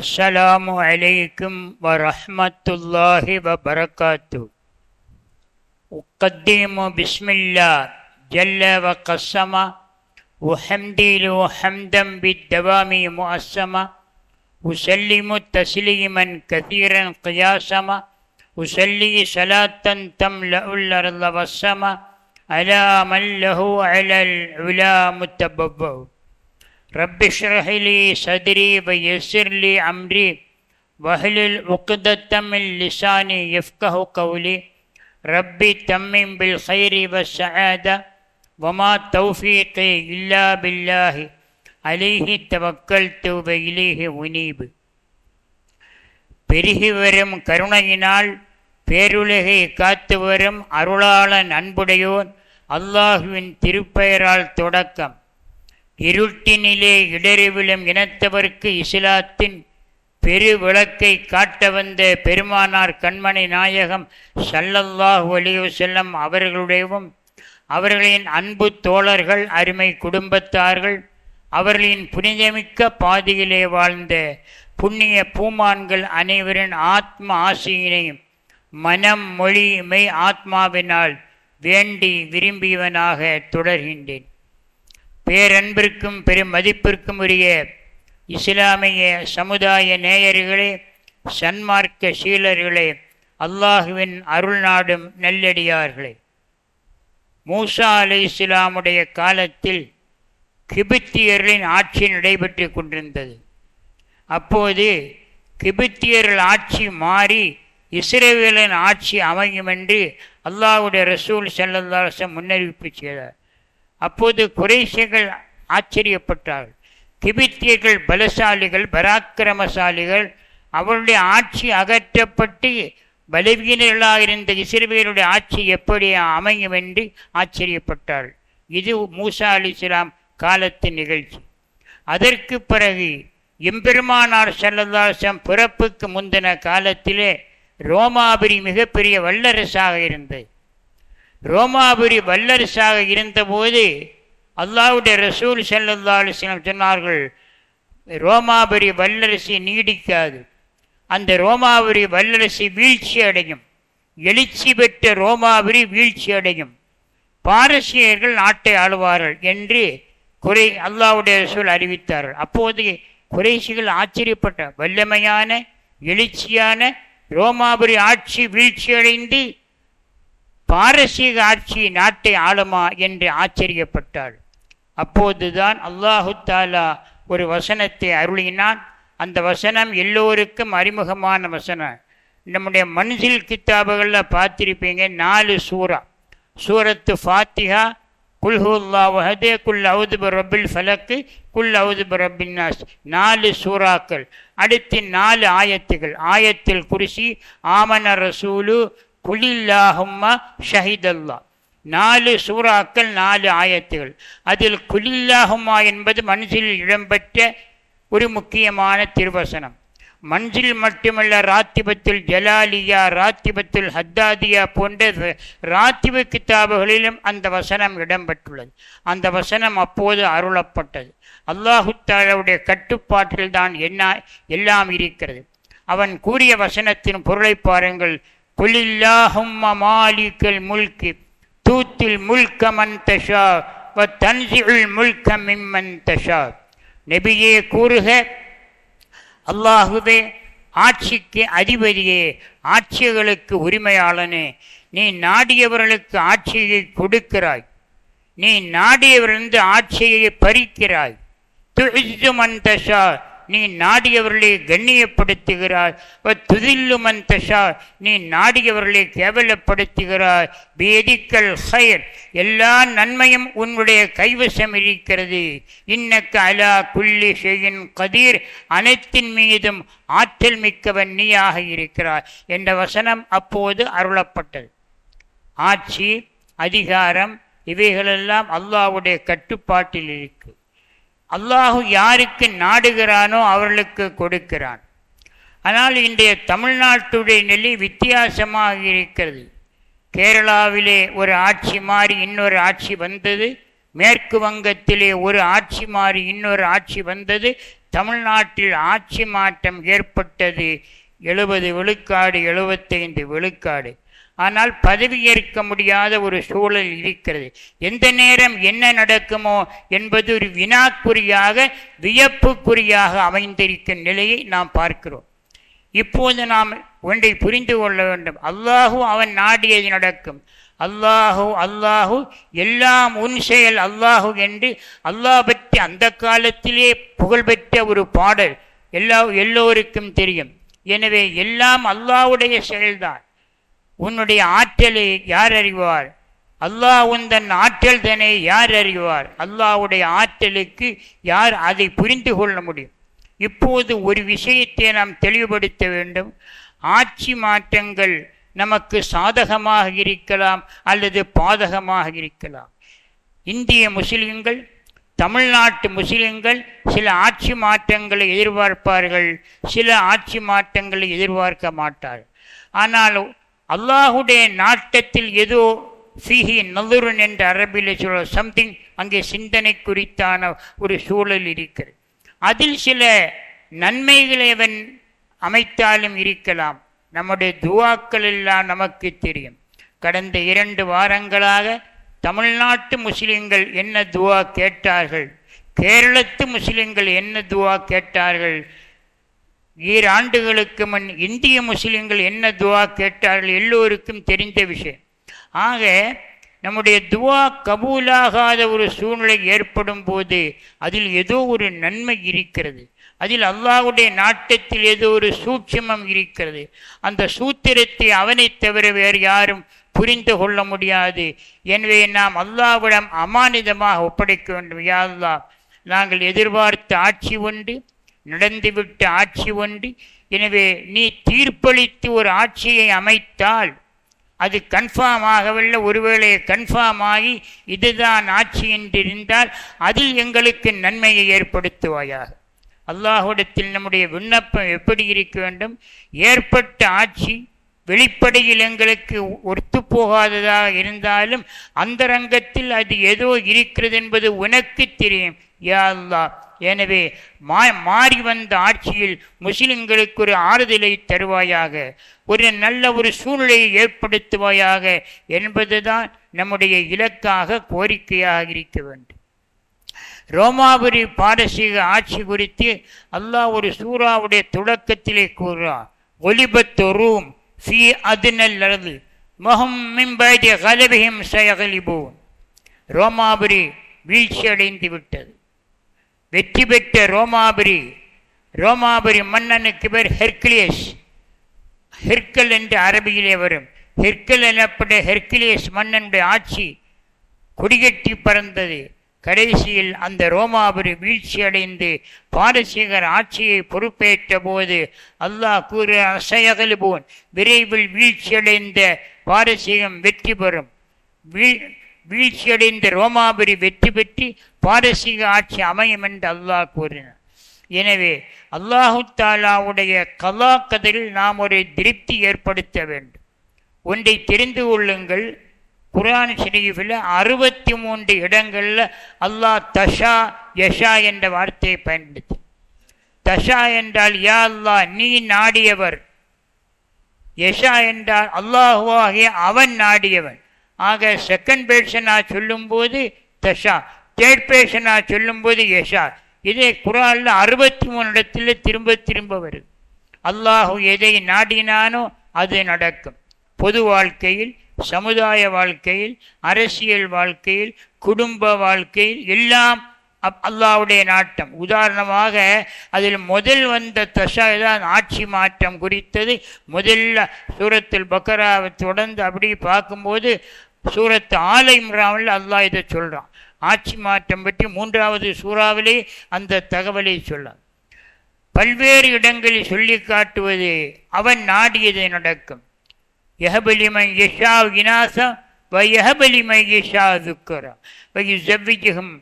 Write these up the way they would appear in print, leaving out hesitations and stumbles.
السلام عليكم ورحمة الله وبركاته. أقدم بسم الله جل وقسم وحمدي له حمدا بالدوام مؤسما، أسلم تسليما كثيرا قياسما، أسلي صلاة تملأ الأرض والسما على من له على العلا متبوع. رب اشرح لي صدري ويسر لي أمري واحلل عقدة من لساني يفقه قولي. ربي تمم بالخير والسعادة وما توفيقي إلا بالله عليه توكلت وإليه أنيب. பெருகி வரும் கருணையினால் பேருலகை காத்து வரும் அருளாளன் அன்புடையோன் அல்லாஹுவின் திருப்பெயரால் தொடக்கம். இருட்டினிலே இடறி விழும் இனத்தவர்க்கு இஸ்லாத்தின் பெரு விளக்கை காட்ட வந்த பெருமானார் கண்மணி நாயகம் ஸல்லல்லாஹு அலைஹி வஸல்லம் அவர்களுடையவும் அவர்களின் அன்பு தோழர்கள் அருமை குடும்பத்தார்கள் அவர்களின் புனிதமிக்க பாதையிலே வாழ்ந்த புண்ணிய பூமான்கள் அனைவரின் ஆத்ம ஆசையினையும் மனம் மொழி மெய் ஆத்மாவினால் வேண்டி விரும்பியவனாக தொடர்கின்றேன். பேரன்பிற்கும் பெரும் மதிப்பிற்கும் உரிய இஸ்லாமிய சமுதாய நேயர்களே, சன்மார்க்க சீலர்களே, அல்லாஹுவின் அருள் நாடும் நல்லடியார்களே, மூசா அலைஹிஸ்ஸலாமுடைய காலத்தில் கிபித்தியர்களின் ஆட்சி நடைபெற்று கொண்டிருந்தது. அப்போது கிபித்தியர்கள் ஆட்சி மாறி இஸ்ரவேலின் ஆட்சி அமையும் என்று அல்லாஹ்வுடைய ரசூல் ஸல்லல்லாஹு அலைஹி வஸல்லம் முன்னறிவிப்பு செய்தார். அப்போது குறைஷிகள் ஆச்சரியப்பட்டார்கள். கிபித்தியர்கள் பலசாலிகள், பராக்கிரமசாலிகள், அவருடைய ஆட்சி அகற்றப்பட்டு பலவீனர்களாக இருந்த இஸ்ரவேலுடைய ஆட்சி எப்படி அமையும் என்று ஆச்சரியப்பட்டார்கள். இது மூசா அலைஹிஸ்ஸலாம் காலத்தின் நிகழ்ச்சி. அதற்கு பிறகு எம்பெருமானார் ஸல்லல்லாஹு அலைஹி வஸல்லம் பிறப்புக்கு முந்தின காலத்திலே ரோமாபுரி மிகப்பெரிய வல்லரசாக இருந்தது. ரோமாபுரி வல்லரசாக இருந்தபோது அல்லாஹ்வுடைய ரசூல் ஸல்லல்லாஹு அலைஹி வஸல்லம் சொன்னார்கள், ரோமாபுரி வல்லரசு நீடிக்காது, அந்த ரோமாபுரி வல்லரசு வீழ்ச்சி அடையும், எழுச்சி பெற்ற ரோமாபுரி வீழ்ச்சி அடையும், பாரசீகர்கள் நாட்டை ஆளுவார்கள் என்று அல்லாஹ்வுடைய ரசூல் அறிவித்தார்கள். அப்போது குறைஷிகள் ஆச்சரியப்பட்ட, வல்லமையான எழுச்சியான ரோமாபுரி ஆட்சி வீழ்ச்சியடைந்து பாரசீக ஆட்சி நாட்டை ஆளுமா என்று ஆச்சரியப்பட்டாள். அப்போதுதான் அல்லாஹு தாலா ஒரு வசனத்தை அருளினான். அந்த வசனம் எல்லோருக்கும் அறிமுகமான வசனம். நம்முடைய மன்சில் கித்தாபுகளில் பார்த்திருப்பீங்க, 4 சூரா. சூரத்து ஃபாத்திஹா, குல் ஹுவல்லாஹு அஹத், குல் அஊது பிரப்பில் ஃபலக், குல் அஊது பிரப்பின் நாஸ், 4 சூறாக்கள். அடுத்து 4 ஆயத்துகள். ஆயத்தில் குர்சி, ஆமன ரசூலு, குலில்லாஹும்ம ஷஹிதல்லா. 4 சூறாக்கள், 4 ஆயத்துகள். அதில் குலில்லாஹும்மா என்பது மன்சில் இடம்பெற்ற ஒரு முக்கியமான திருவசனம். மன்சில் மட்டுமல்ல, ராத்திபத்துல் ஜலாலியா, ராத்திபத்துல் ஹத்தாதியா போன்ற ராத்திப கித்தாபுகளிலும் அந்த வசனம் இடம்பெற்றுள்ளது. அந்த வசனம் அப்போது அருளப்பட்டது. அல்லாஹு தஆலாவுடைய கட்டுப்பாட்டில் தான் எல்லாம் இருக்கிறது. அவன் கூறிய வசனத்தின் பொருளை பாருங்கள். குலில்லாஹும்ம மாலிகல் முல்கி தூத்தில் முல்க மன் தஷா வ தன்ஸிஉல் முல்க மிம்மன் தஷா. நபியே கூறுக, அல்லாஹுவே ஆட்சிக்கு அதிபதியே, ஆட்சிகளுக்கு உரிமையாளனே, நீ நாடியவர்களுக்கு ஆட்சியை கொடுக்கிறாய், நீ நாடியவரிலிருந்து ஆட்சியை பறிக்கிறாய். துஇஸ்ஸு மன் தஷா, நீ நாடியவர்களை கண்ணியப்படுத்துகிறாய். துதில்லு மன் தஷா, நீ நாடியவர்களை கேவலப்படுத்துகிறாய். பியதிக்கல் ஹைர், எல்லா நன்மையும் உன்னுடைய கைவசம் இருக்கிறது. இன்னக்க அலா குல்லி ஷைஇன் கதீர், அனைத்தின் மீதும் ஆற்றல் மிக்கவன் நீயாக இருக்கிறாய் என்ற வசனம் அப்போது அருளப்பட்டது. ஆட்சி, அதிகாரம் இவைகளெல்லாம் அல்லாஹ்வுடைய கட்டுப்பாட்டில் இருக்கு. அல்லாஹு யாருக்கு நாடுகிறானோ அவர்களுக்கு கொடுக்கிறான். ஆனால் இன்றைய தமிழ்நாட்டுடைய நிலை வித்தியாசமாக இருக்கிறது. கேரளாவிலே ஒரு ஆட்சி மாறி இன்னொரு ஆட்சி வந்தது. மேற்கு வங்கத்திலே ஒரு ஆட்சி மாறி இன்னொரு ஆட்சி வந்தது. தமிழ்நாட்டில் ஆட்சி மாற்றம் ஏற்பட்டது 70 விழுக்காடு 75 விழுக்காடு. ஆனால் பதவியேற்க முடியாத ஒரு சூழல் இருக்கிறது. எந்த நேரம் என்ன நடக்குமோ என்பது ஒரு வினாக்குறியாக வியப்புக்குறியாக அமைந்திருக்கும் நிலையை நாம் பார்க்கிறோம். இப்போது நாம் ஒன்றை புரிந்து கொள்ள வேண்டும். அல்லாஹு அவன் நாடியது நடக்கும். அல்லாஹு அல்லாஹு எல்லாம் உன் செயல் அல்லாஹு என்று அல்லாஹ் பற்றி அந்த காலத்திலே புகழ்பெற்ற ஒரு பாடல் எல்லோருக்கும் தெரியும். எனவே எல்லாம் அல்லாஹ்வுடைய செயல்தான். உன்னுடைய ஆற்றலை யார் அறிவார்? அல்லாஹ் உந்தன் ஆற்றல் தன்னை யார் அறிவார்? அல்லாஹ்வுடைய ஆற்றலுக்கு யார் அதை புரிந்து கொள்ள முடியும்? இப்போது ஒரு விஷயத்தை நாம் தெளிவுபடுத்த வேண்டும். ஆட்சி மாற்றங்கள் நமக்கு சாதகமாக இருக்கலாம் அல்லது பாதகமாக இருக்கலாம். இந்திய முஸ்லிம்கள், தமிழ்நாட்டு முஸ்லிம்கள் சில ஆட்சி மாற்றங்களை எதிர்பார்ப்பார்கள், சில ஆட்சி மாற்றங்களை எதிர்பார்க்க மாட்டார்கள். ஆனால் அல்லாஹுடைய நாட்டத்தில் ஏதோ ஃபீஹி நதுருன் என்ற அரபியில் சொல்ல சம்திங், அங்கே சிந்தனை குறித்தான ஒரு சூழல் இருக்கிறது. அதில் சில நன்மைகளை அவன் அமைத்தாலும் இருக்கலாம். நம்முடைய துவாக்கள் எல்லாம் நமக்கு தெரியும். கடந்த 2 வாரங்களாக தமிழ்நாட்டு முஸ்லிம்கள் என்ன துவா கேட்டார்கள், கேரளத்து முஸ்லிம்கள் என்ன துவா கேட்டார்கள், 7 ஆண்டுகளுக்கு முன் இந்திய முஸ்லிம்கள் என்ன துவா கேட்டார்கள், எல்லோருக்கும் தெரிந்த விஷயம். ஆக நம்முடைய துவா கபூலாகாத ஒரு சூழ்நிலை ஏற்படும் போது அதில் ஏதோ ஒரு நன்மை இருக்கிறது. அதில் அல்லாஹ்வுடைய நாட்டத்தில் ஏதோ ஒரு சூட்சுமம் இருக்கிறது. அந்த சூத்திரத்தை அவனை தவிர வேறு யாரும் புரிந்து கொள்ள முடியாது. எனவே நாம் அல்லாஹ்விடம் அமானிதமாக ஒப்படைக்க வேண்டும். யா அல்லாஹ், நாங்கள் எதிர்பார்த்த ஆட்சி ஒன்று, நடந்துவிட்ட ஆட்சி ஒன்று. எனவே நீ தீர்ப்பளித்து ஒரு ஆட்சியை அமைத்தால் அது கன்ஃபார்ம் ஆகவில்லை, ஒருவேளை கன்ஃபார்ம் ஆகி இதுதான் ஆட்சி என்று இருந்தால் அதில் எங்களுக்கு நன்மையை ஏற்படுத்துவாயாக. அல்லாஹ்விடத்தில் நம்முடைய விண்ணப்பம் எப்படி இருக்க வேண்டும்? ஏற்பட்ட ஆட்சி வெளிப்படையில் எங்களுக்கு ஒத்துப்போகாததாக இருந்தாலும் அந்தரங்கத்தில் அது ஏதோ இருக்கிறது என்பது உனக்கு தெரியும் யா அல்லாஹ். எனவே மாறி வந்த ஆட்சியில் முஸ்லிம்களுக்கு ஒரு ஆறுதலை தருவாயாக, ஒரு நல்ல ஒரு சூழ்நிலையை ஏற்படுத்துவாயாக என்பதுதான் நம்முடைய இலக்காக கோரிக்கையாக இருக்க வேண்டும். ரோமாபுரி பாரசீக ஆட்சி குறித்து அல்லாஹ் ஒரு சூறாவுடைய தொடக்கத்திலே கூறுகிறார். ஒலிபத்து ரூம் ஃபி அதுனல் அர்து மஹும் மின் பஅதி கலபிஹிம் சயகலிபூன். ரோமாபுரி வீழ்ச்சி அடைந்து விட்டது. வெற்றி பெற்ற ரோமாபுரி மன்னனுக்கு பேர் ஹெர்குலியஸ். ஹெர்கல் என்று அரபியிலே வரும். ஹெர்கல் எனப்பட்ட ஹெர்குலியஸ் மன்னனுடைய ஆட்சி கொடிகட்டி பறந்தது. கடைசியில் அந்த ரோமாபுரி வீழ்ச்சி அடைந்து பாரசீகர் ஆட்சியை பொறுப்பேற்ற போது அல்லாஹ் கூறுகிறான், விரைவில் வீழ்ச்சியடைந்த பாரசீகம் வெற்றி பெறும். வீழ்ச்சியடைந்த ரோமாபுரி வெற்றி பெற்று பாரசீக ஆட்சி அமையும் என்று அல்லாஹ் கூறினார். எனவே அல்லாஹு தாலாவுடைய கலா கதரில் நாம் ஒரு திருப்தி ஏற்படுத்த வேண்டும். ஒன்றை தெரிந்து கொள்ளுங்கள், குர்ஆன் ஷரீஃபில் 63 இடங்களில் அல்லாஹ் தஷா யஷா என்ற வார்த்தையை பயன்படுத்தி. தஷா என்றால் யா அல்லாஹ் நீ நாடியவர், யஷா என்றால் அல்லாஹுவாகிய அவன் நாடியவன். ஆக செகண்ட் பேர்சனா சொல்லும்போது தஷா, தேர்ட் பேர்சனா சொல்லும்போது யஷா. இதே குர்ஆனில் 63 இடத்துல திரும்ப வருது. அல்லாஹு எதை நாடினானோ அது நடக்கும். பொது வாழ்க்கையில், சமுதாய வாழ்க்கையில், அரசியல் வாழ்க்கையில், குடும்ப வாழ்க்கையில் எல்லாம் அல்லாஹ்வுடைய நாட்டம். உதாரணமாக அதில் முதல் வந்த தஷா தான் ஆட்சி மாற்றம் குறித்தது. முதல்ல சூரத்துல் பக்கராவை தொடர்ந்து அப்படி பார்க்கும்போது சூரத்து ஆல இம்ரானில் அல்லாஹ் இதை சொல்கிறான். ஆட்சி மாற்றம் பற்றி 3வது சூறாவிலே அந்த தகவலை சொல்லான். பல்வேறு இடங்களில் சொல்லி காட்டுவது அவன் நாடியது நடக்கும். யஹபலிமை யஷா இனாசா வயஹபலிமை யஷா துக்கரா வயுஸவ்விஜுஹும்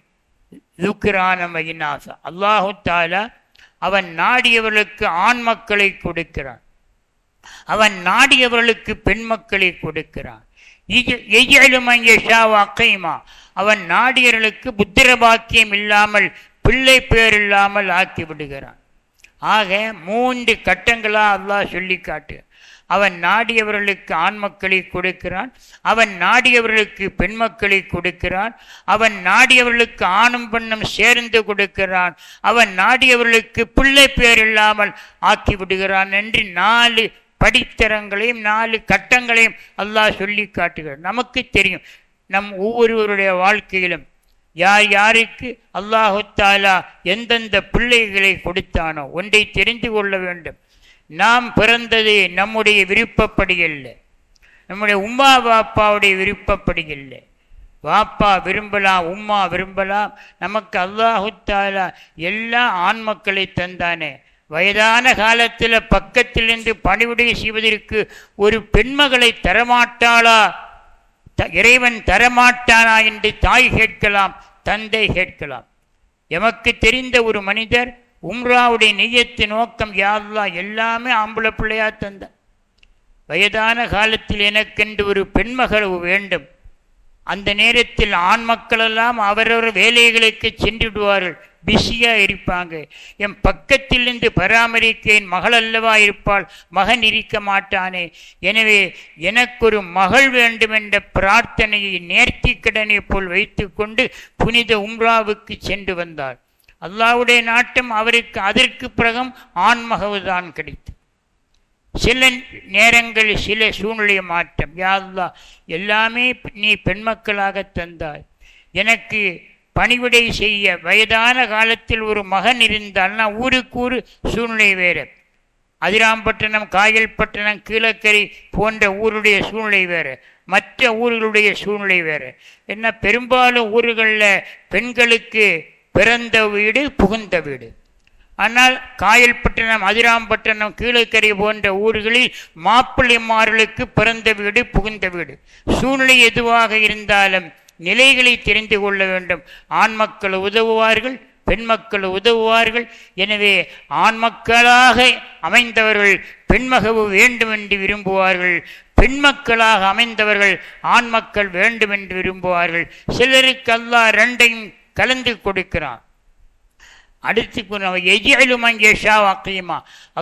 துக்ரான வயினாசா. அல்லாஹு தஆலா அவன் நாடியவர்களுக்கு ஆண் மக்களை கொடுக்கிறான், அவன் நாடியவர்களுக்கு பெண் மக்களை கொடுக்கிறான். அவன் நாடியவர்களுக்கு புத்திர பாக்கியம் இல்லாமல் பிள்ளை பேர் இல்லாமல் ஆக்கி விடுகிறான். ஆக 3 கட்டங்களாக அல்லாஹ் சொல்லி காட்டு. அவன் நாடியவர்களுக்கு ஆண் மக்களை கொடுக்கிறான், அவன் நாடியவர்களுக்கு பெண் மக்களை கொடுக்கிறான், அவன் நாடியவர்களுக்கு ஆணும் பெண்ணும் சேர்ந்து கொடுக்கிறான், அவன் நாடியவர்களுக்கு பிள்ளை பேர் இல்லாமல் ஆக்கி விடுகிறான் என்று 4 படித்தரங்களையும் 4 கட்டங்களையும் அல்லாஹ் சொல்லி காட்டுகிறான். நமக்கு தெரியும், நம் ஒவ்வொருவருடைய வாழ்க்கையிலும் யார் யாருக்கு அல்லாஹு தஆலா எந்தெந்த பிள்ளைகளை கொடுத்தானோ ஒன்றை தெரிந்து கொள்ள வேண்டும். நாம் பிறந்தது நம்முடைய விருப்பப்படி இல்லை, நம்முடைய உம்மா பாப்பாவுடைய விருப்பப்படி இல்லை. பாப்பா விரும்பலாம், உம்மா விரும்பலாம். நமக்கு அல்லாஹு தஆலா எல்லா ஆண் மக்களை தந்தானே. வயதான காலத்தில் பக்கத்திலிருந்து பணிவிடை செய்வதற்கு ஒரு பெண்மகளை தரமாட்டாளா, இறைவன் தரமாட்டானா என்று தாய் கேட்கலாம், தந்தை கேட்கலாம். எமக்கு தெரிந்த ஒரு மனிதர் உம்ராவுடைய நிய்யத்து நோக்கம், யா அல்லாஹ் எல்லாமே ஆம்பளை பிள்ளையா தந்த, வயதான காலத்தில் எனக்கென்று ஒரு பெண்மகள் வேண்டும். அந்த நேரத்தில் ஆண் மக்களெல்லாம் அவரவர் வேலைகளுக்கு சென்று விடுவார்கள், பிஸியாக இருப்பாங்க. என் பக்கத்திலிருந்து பராமரிக்க என் மகள் அல்லவா இருப்பாள், மகன் இருக்க மாட்டானே. எனவே எனக்கொரு மகள் வேண்டும் என்ற பிரார்த்தனையை நேர்த்தி கடனை போல் வைத்து கொண்டு புனித உம்ராவுக்கு சென்று வந்தார். அல்லாஹ்வுடைய நாட்டம் அவருக்கு அதற்கு பிறகும் ஆண்மகவுதான் கிடைத்தது. சில நேரங்கள் சில சூழ்நிலை மாற்றம், யா அல்லாஹ் எல்லாமே நீ பெண்மக்களாக தந்தாய், எனக்கு பணிவிடை செய்ய வயதான காலத்தில் ஒரு மகன் இருந்தால்னா ஊருக்கு ஊர் சூழ்நிலை வேறு. அதிராம்பட்டினம், காயல்பட்டினம், கீழக்கரை போன்ற ஊருடைய சூழ்நிலை வேறு, மற்ற ஊர்களுடைய சூழ்நிலை வேறு. என்ன பெரும்பாலும் ஊர்களில் பெண்களுக்கு பிறந்த வீடு புகுந்த வீடு. ஆனால் காயல்பட்டினம், அதிராம்பட்டினம், கீழக்கரை போன்ற ஊர்களில் மாப்பிள்ளைமார்களுக்கு பிறந்த வீடு புகுந்த வீடு. சூழ்நிலை எதுவாக இருந்தாலும் நிலைகளை தெரிந்து கொள்ள வேண்டும். ஆண் மக்கள் உதவுவார்கள், பெண் மக்கள் உதவுவார்கள். எனவே ஆண் மக்களாக அமைந்தவர்கள் பெண்மகவு வேண்டும் என்று விரும்புவார்கள், பெண் மக்களாக அமைந்தவர்கள் ஆண் மக்கள் வேண்டும் என்று விரும்புவார்கள். சிலருக்கு அல்லாஹ் 2ஐயும் கலந்து கொடுக்கிறான். அடுத்து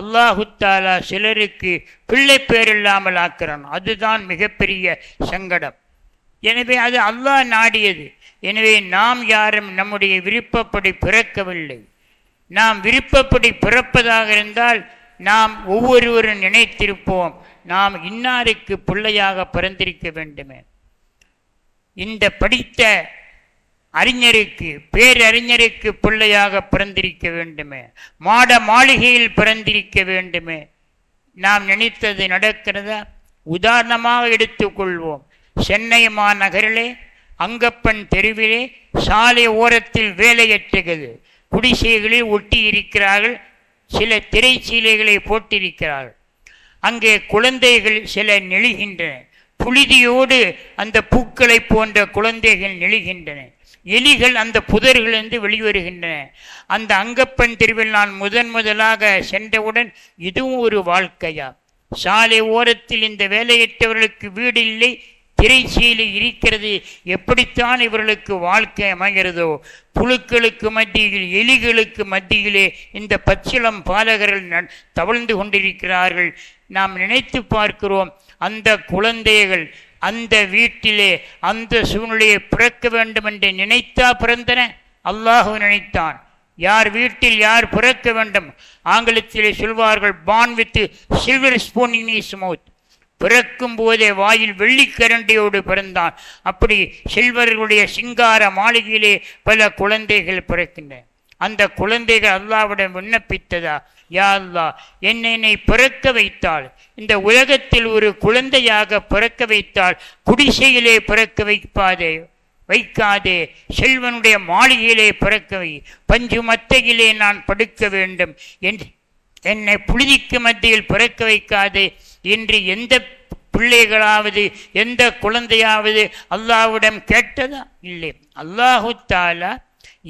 அல்லாஹு தஆலா சிலருக்கு பிள்ளை பேர் இல்லாமல் ஆக்கிறான். அதுதான் மிகப்பெரிய சங்கடம். எனவே அது அல்லாஹ் நாடியது. எனவே நாம் யாரும் நம்முடைய விருப்பப்படி பிறக்கவில்லை. நாம் விருப்பப்படி பிறப்பதாக இருந்தால் நாம் ஒவ்வொருவரும் நினைத்திருப்போம், நாம் இன்னாருக்கு பிள்ளையாக பிறந்திருக்க வேண்டுமே, இந்த படித்த அறிஞருக்கு பேரறிஞருக்கு பிள்ளையாக பிறந்திருக்க வேண்டுமே, மாட மாளிகையில் பிறந்திருக்க வேண்டுமே. நாம் நினைத்தது நடக்கிறதா? உதாரணமாக எடுத்துக்கொள்வோம். சென்னை மாநகரிலே அங்கப்பன் தெருவிலே சாலை ஓரத்தில் வேலையற்றுகிறது, குடிசைகளில் ஒட்டி இருக்கிறார்கள், சில திரைச்சீலைகளை போட்டிருக்கிறார்கள். அங்கே குழந்தைகள் சில நெழுகின்றன, புழுதியோடு அந்த பூக்களை போன்ற குழந்தைகள் நெழுகின்றன. எலிகள் அந்த புதர்களிலிருந்து வெளிவருகின்றன. அந்த அங்கப்பன் தெருவில் நான் முதலாக சென்றவுடன் இதுவும் ஒரு வாழ்க்கையா? சாலை ஓரத்தில் இந்த வேலையற்றவர்களுக்கு வீடு இல்லை, திரைச்சீலை இருக்கிறது, எப்படித்தான் இவர்களுக்கு வாழ்க்கை அமைகிறதோ? புழுக்களுக்கு மத்தியில், எலிகளுக்கு மத்தியிலே இந்த பச்சிளம் பாலகர்கள் தவழ்ந்து கொண்டிருக்கிறார்கள். நாம் நினைத்து பார்க்கிறோம், அந்த குழந்தைகள் அந்த வீட்டிலே அந்த சூழ்நிலையை பிறக்க வேண்டும் என்று நினைத்தா பிறந்தன? அல்லாஹ் நினைத்தான். யார் வீட்டில் யார் பிறக்க வேண்டும்? ஆங்கிலத்திலே சொல்வார்கள், born with silver spoon in his mouth. பிறக்கும் போதே வாயில் வெள்ளிக்கரண்டியோடு பிறந்தான். அப்படி செல்வர்களுடைய சிங்கார மாளிகையிலே பல குழந்தைகள் பிறக்கின்றன. அந்த குழந்தைகள் அல்லாஹ்விடம் விண்ணப்பித்ததா, யா அல்லாஹ் என்னை பிறக்க வைத்தால், இந்த உலகத்தில் ஒரு குழந்தையாக பிறக்க வைத்தால் குடிசையிலே பிறக்க வைக்காதே, செல்வனுடைய மாளிகையிலே பிறக்கவை, பஞ்சு மத்தையிலே நான் படுக்க வேண்டும் என்று, என்னை புழுதிக்கு மத்தியில் பிறக்க வைக்காதே என்று எந்த பிள்ளைகளாவது எந்த குழந்தையாவது அல்லாஹ்விடம் கேட்டதா? இல்லை. அல்லாஹு தஆலா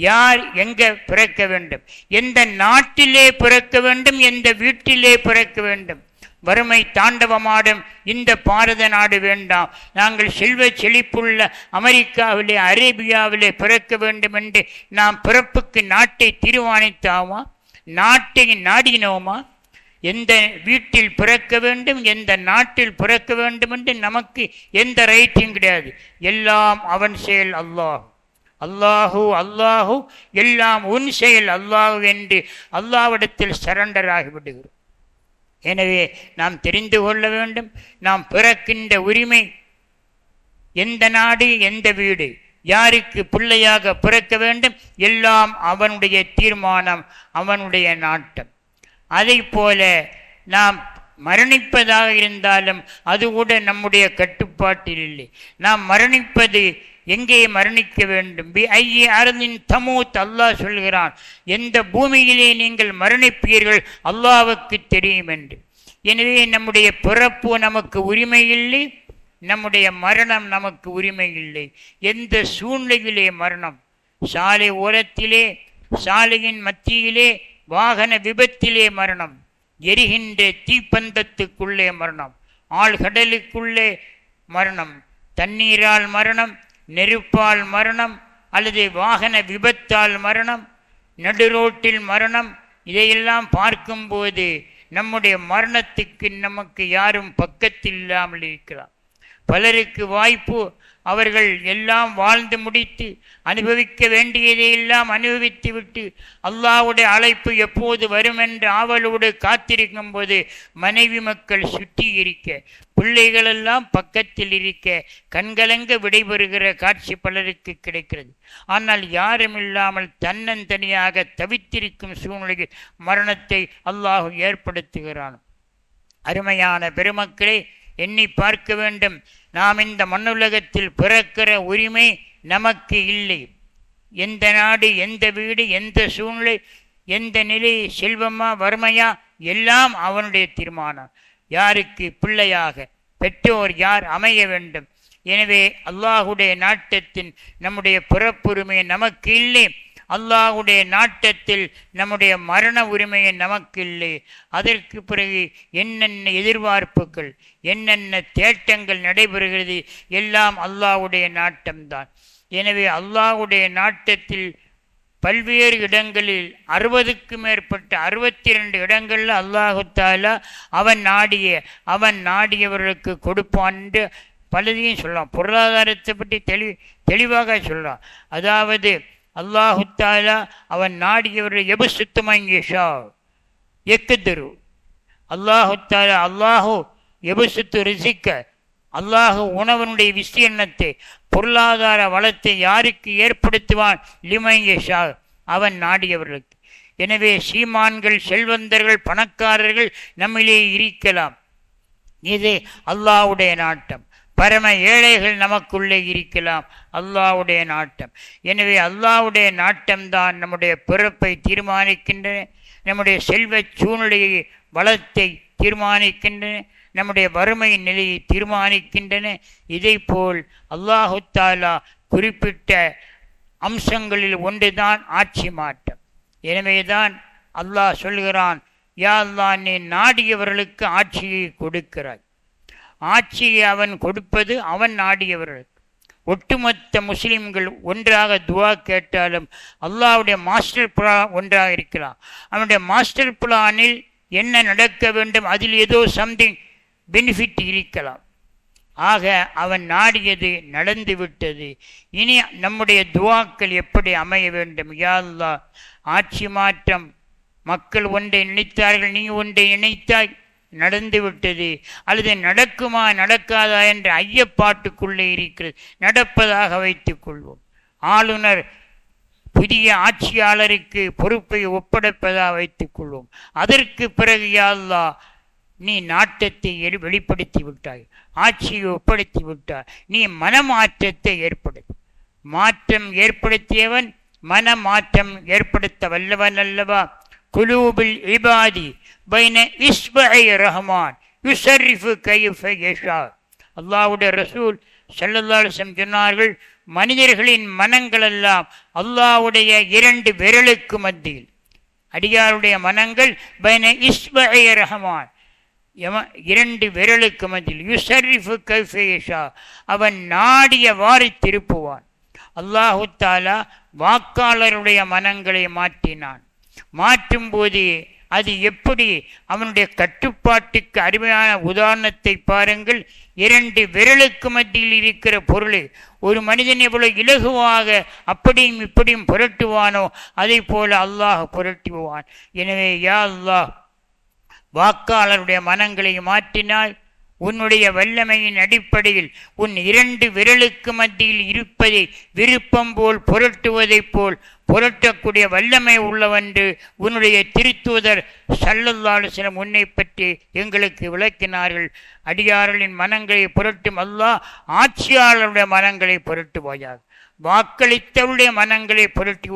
யார் எங்கே பிறக்க வேண்டும், எந்த நாட்டிலே பிறக்க வேண்டும், எந்த வீட்டிலே பிறக்க வேண்டும், வறுமை தாண்டவமாடும் இந்த பாரத நாடு வேண்டாம். நாங்கள் செல்வ செழிப்புள்ள அமெரிக்காவிலே அரேபியாவிலே பிறக்க வேண்டும் என்று நாம் பிறப்புக்கு நாட்டை தீர்மானித்தாமா? நாட்டை நாடினோமா? எந்த வீட்டில் பிறக்க வேண்டும், எந்த நாட்டில் பிறக்க வேண்டும் என்று நமக்கு எந்த ரைட்டும் கிடையாது. எல்லாம் அவன் செயல். அல்லாஹு அல்லாஹு எல்லாம் உன் செயல் அல்லாஹு என்று அல்லாஹ்விடத்தில் சரண்டர் ஆகிவிடுகிறோம். எனவே நாம் தெரிந்து கொள்ள வேண்டும், நாம் பிறக்கின்ற உரிமை, எந்த நாடு எந்த வீடு, யாருக்கு பிள்ளையாக பிறக்க வேண்டும், எல்லாம் அவனுடைய தீர்மானம், அவனுடைய நாட்டம். அதை போல நாம் மரணிப்பதாக இருந்தாலும் அது கூட நம்முடைய கட்டுப்பாட்டில் இல்லை. நாம் மரணிப்பது எங்கே மரணிக்க வேண்டும்? அருந்தின் தமூத் அல்லாஹ் சொல்கிறான், எந்த பூமியிலே நீங்கள் மரணிப்பீர்கள் அல்லாஹ்வுக்கு தெரியும் என்று. எனவே நம்முடைய பிறப்பு நமக்கு உரிமை இல்லை, நம்முடைய மரணம் நமக்கு உரிமை இல்லை. எந்த சூழ்நிலையிலே மரணம், சாலை ஓரத்திலே, சாலையின் மத்தியிலே, வாகன விபத்திலே மரணம், எரிகின்ற தீப்பந்தத்துக்குள்ளே மரணம், ஆழ்கடலுக்குள்ளே மரணம், தண்ணீரால் மரணம், நெருப்பால் மரணம், அல்லது வாகன விபத்தால் மரணம், நடுரோட்டில் மரணம். இதையெல்லாம் பார்க்கும்போது நம்முடைய மரணத்துக்கு நமக்கு யாரும் பக்கத்தில் இல்லாமல் இருக்கிறார். பலருக்கு வாய்ப்பு, அவர்கள் எல்லாம் வாழ்ந்து முடித்து அனுபவிக்க வேண்டியதையெல்லாம் அனுபவித்து விட்டு அல்லாஹ்வுடைய அழைப்பு எப்போது வரும் என்று ஆவலோடு காத்திருக்கும் போது மனைவி மக்கள் சுற்றி இருக்க, பிள்ளைகளெல்லாம் பக்கத்தில் இருக்க, கண்கலங்க விடைபெறுகிற காட்சி பலருக்கு கிடைக்கிறது. ஆனால் யாரும் இல்லாமல் தன்னந்தனியாக தவித்திருக்கும் சூழ்நிலையில் மரணத்தை அல்லாஹ் ஏற்படுத்துகிறான். அருமையான பெருமக்களே, எண்ணி பார்க்க வேண்டும். நாம் இந்த மண்ணுலகத்தில் பிறக்கிற உரிமை நமக்கு இல்லை. எந்த நாடு, எந்த வீடு, எந்த சூழ்நிலை, எந்த நிலை, செல்வமா வறுமையா, எல்லாம் அவனுடைய தீர்மானம். யாருக்கு பிள்ளையாக பெற்றோர் யார் அமைய வேண்டும். எனவே அல்லாஹுடைய நாட்டத்தின் நம்முடைய பிறப்புரிமை நமக்கு இல்லை. அல்லாஹ்வுடைய நாட்டத்தில் நம்முடைய மரண உரிமையை நமக்கு இல்லை. அதற்கு பிறகு என்னென்ன எதிர்பார்ப்புகள், என்னென்ன தேட்டங்கள் நடைபெறுகிறது, எல்லாம் அல்லாஹ்வுடைய நாட்டம்தான். எனவே அல்லாஹ்வுடைய நாட்டத்தில் பல்வேறு இடங்களில் 60க்கும் மேற்பட்ட 62 இடங்களில் அல்லாஹு தாலா அவன் நாடியவர்களுக்கு கொடுப்பான் என்று பலதையும் சொல்லலாம். பொருளாதாரத்தை பற்றி தெளிவாக சொல்லலாம். அதாவது அல்லாஹு தாலா அவன் நாடியவர்கள் எபுசுத்துமங்கேஷா எக்குதரு அல்லாஹு தாலா அல்லாஹு எபுசுத்து ரிசிக்க, அல்லாஹு உணவனுடைய விஸ்தீர்ணத்தை, பொருளாதார வளத்தை யாருக்கு ஏற்படுத்துவான்? லிமங்கேஷா, அவன் நாடியவர்களுக்கு. எனவே சீமான்கள், செல்வந்தர்கள், பணக்காரர்கள் நம்மிலே இருக்கலாம். இது அல்லாஹ்வுடைய நாட்டம். பரம ஏழைகள் நமக்குள்ளே இருக்கலாம், அல்லாஹ்வுடைய நாட்டம். எனவே அல்லாஹ்வுடைய நாட்டம்தான் நம்முடைய பிறப்பை தீர்மானிக்கின்றன, நம்முடைய செல்வ சூழ்நிலையை, வளத்தை தீர்மானிக்கின்றன, நம்முடைய வறுமை நிலையை தீர்மானிக்கின்றன. இதைப்போல் அல்லாஹு தாலா குறிப்பிட்ட அம்சங்களில் ஒன்றுதான் ஆட்சி மாற்றம். எனவேதான் அல்லாஹ் சொல்கிறான், யா அல்லாஹ், நீ நாடியவர்களுக்கு ஆட்சியை கொடுக்கிறாய். ஆட்சியை அவன் கொடுப்பது அவன் நாடியவர்களுக்கு. ஒட்டுமொத்த முஸ்லிம்கள் ஒன்றாக துவா கேட்டாலும் அல்லாஹ்வுடைய மாஸ்டர் பிளான் ஒன்றாக இருக்கலாம். அவனுடைய மாஸ்டர் பிளானில் என்ன நடக்க வேண்டும், அதில் ஏதோ சம்திங் பெனிஃபிட் இருக்கலாம். ஆக அவன் நாடியது நடந்து விட்டது. இனி நம்முடைய துவாக்கள் எப்படி அமைய வேண்டும்? யா அல்லாஹ், ஆட்சி மாற்றம், மக்கள் ஒன்றை நினைத்தார்கள், நீ ஒன்றை நினைத்தாய், நடந்து விட்டது. அல்லது நடக்குமா நடக்காதா என்ற ஐயப்பாட்டுக்குள்ளே இருக்கிறது. நடப்பதாக வைத்துக் கொள்வோம். ஆளுநர் புதிய ஆட்சியாளருக்கு பொறுப்பை ஒப்படைப்பதாக வைத்துக் கொள்வோம். அதற்கு பிறகு யா அல்லாஹ், நீ நாட்டத்தை வெளிப்படுத்தி விட்டாய், ஆட்சியை ஒப்படைத்து விட்டாய், நீ மனமாற்றத்தை ஏற்படுத்து. மாற்றம் ஏற்படுத்தியவன் மனமாற்றம் ஏற்படுத்த வல்லவன் அல்லவா? குலூபில் இபாதி பைன இஸ்பஇ ரஹ்மான் யுஸர்ரிஃபு கைஃப யஷா. அல்லாஹ்வுடைய ரசூல் ஸல்லல்லாஹு அலைஹி வஸல்லம் சொன்னார்கள், மனிதர்களின் மனங்கள் எல்லாம் அல்லாஹ்வுடைய 2 விரலுக்கு மத்தியில். அடியாருடைய மனங்கள் பைன இஸ்பஇ ரஹ்மான், இரண்டு விரலுக்கு மத்தியில் யுசர்ரிஃபு கைஃபேஷா, அவன் நாடியவாறு திருப்புவான். அல்லாஹு தாலா வாக்காளருடைய மனங்களை மாற்றினான். மாற்றும்போது அது எப்படி அவனுடைய கட்டுப்பாட்டுக்கு அருமையான உதாரணத்தை பாருங்கள். இரண்டு விரலுக்கு மத்தியில் இருக்கிற பொருளை ஒரு மனிதன் எவ்வளவு இலகுவாக அப்படியும் இப்படியும் புரட்டுவானோ அதை போல அல்லாஹ் புரட்டுவான். எனவே யா அல்லாஹ், வாக்காளருடைய மனங்களை மாற்றினால் உன்னுடைய வல்லமையின் அடிப்படையில் உன் இரண்டு விரலுக்கு மத்தியில் இருப்பதை விருப்பம் போல் புரட்டுவதைப் போல் புரட்டக்கூடிய வல்லமை உள்ளவென்று உன்னுடைய திருத்தூதர் ஸல்லல்லாஹு அலைஹி வஸல்லம் உன்னை பற்றி எங்களுக்கு விளக்கினார்கள். அடியார்களின் மனங்களை புரட்டும் அல்லாஹ் ஆட்சியாளருடைய மனங்களை புரட்டுவாயாக. வாக்களித்தவருடைய மனங்களை புரட்டி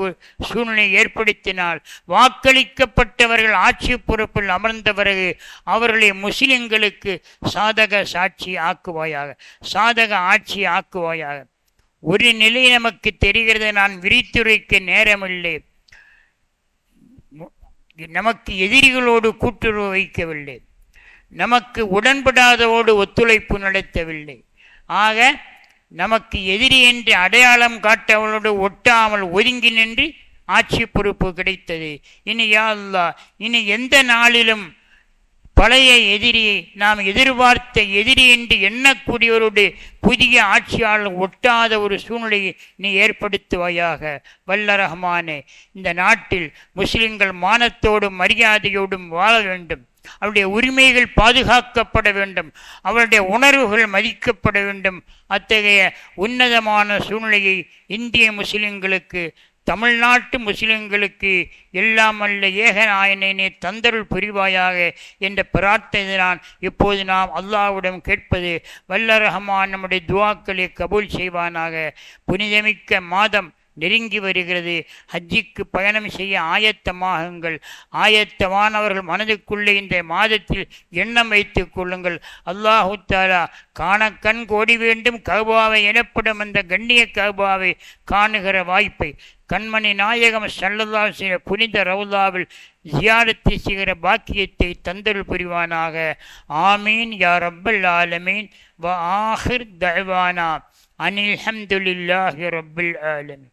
சூழ்நிலை ஏற்படுத்தினால் வாக்களிக்கப்பட்டவர்கள் ஆட்சி பொறுப்பில் அமர்ந்த பிறகு அவர்களை முஸ்லிம்களுக்கு சாதக சாட்சி ஆக்குவாயாக, சாதக ஆட்சி ஆக்குவாயாக. ஒரு நிலை நமக்கு தெரிகிறது, நான் விரித்துரைக்க நேரமில்லை. நமக்கு எதிரிகளோடு கூட்டுறவு வைக்கவில்லை, நமக்கு உடன்படாதவோடு ஒத்துழைப்பு நடத்தவில்லை. ஆக நமக்கு எதிரி என்று அடையாளம் காட்டவளோடு ஒட்டாமல் ஒதுங்கி நின்று ஆட்சி பொறுப்பு கிடைத்தது. இனி யா அல்லாஹ், இனி எந்த நாளிலும் பழைய எதிரியை நாம் எதிர்பார்த்த எதிரி என்று எண்ணக்கூடியவரோடு புதிய ஆட்சியாளர் ஒட்டாத ஒரு சூழ்நிலையை நீ ஏற்படுத்துவாயாக. வல்ல ரஹ்மானே, இந்த நாட்டில் முஸ்லிம்கள் மானத்தோடும் மரியாதையோடும் வாழ வேண்டும். அவருடைய உரிமைகள் பாதுகாக்கப்பட வேண்டும், அவருடைய உணர்வுகள் மதிக்கப்பட வேண்டும். அத்தகைய உன்னதமான சூழ்நிலையை இந்திய முஸ்லிம்களுக்கு, தமிழ்நாட்டு முஸ்லிம்களுக்கு எல்லாம் அல்ல ஏகநாயனே தந்தருள் புரிவாயாக என்ற பிரார்த்தனை நான் இப்போது நாம் அல்லாஹ்விடம் கேட்பது. வல்ல ரஹ்மான் நம்முடைய துஆக்களை கபூல் செய்வானாக. புனிதமிக்க மாதம் நெருங்கி வருகிறது. ஹஜ்ஜிக்கு பயணம் செய்ய ஆயத்தமாகுங்கள். ஆயத்தமானவர்கள் மனதுக்குள்ளே இந்த மாதத்தில் எண்ணம் வைத்துக் கொள்ளுங்கள். அல்லாஹு தஆலா காண கண் கோடி வேண்டும் கஅபாவை எனப்படும் அந்த கண்ணிய கஅபாவை காணுகிற வாய்ப்பை கண்மணி நாயகம் ஸல்லல்லாஹு அலைஹி வஸல்லம் புனித ரவுலாவில் ஜியாரத்தை செய்கிற பாக்கியத்தை தந்தருள் புரிவானாக. ஆமீன் யா ரப்பல் ஆலமீன். வ ஆஹிர் தஅவானா அனில் ஹம்துலில்லாஹி ரப்பில் ஆலமீன்.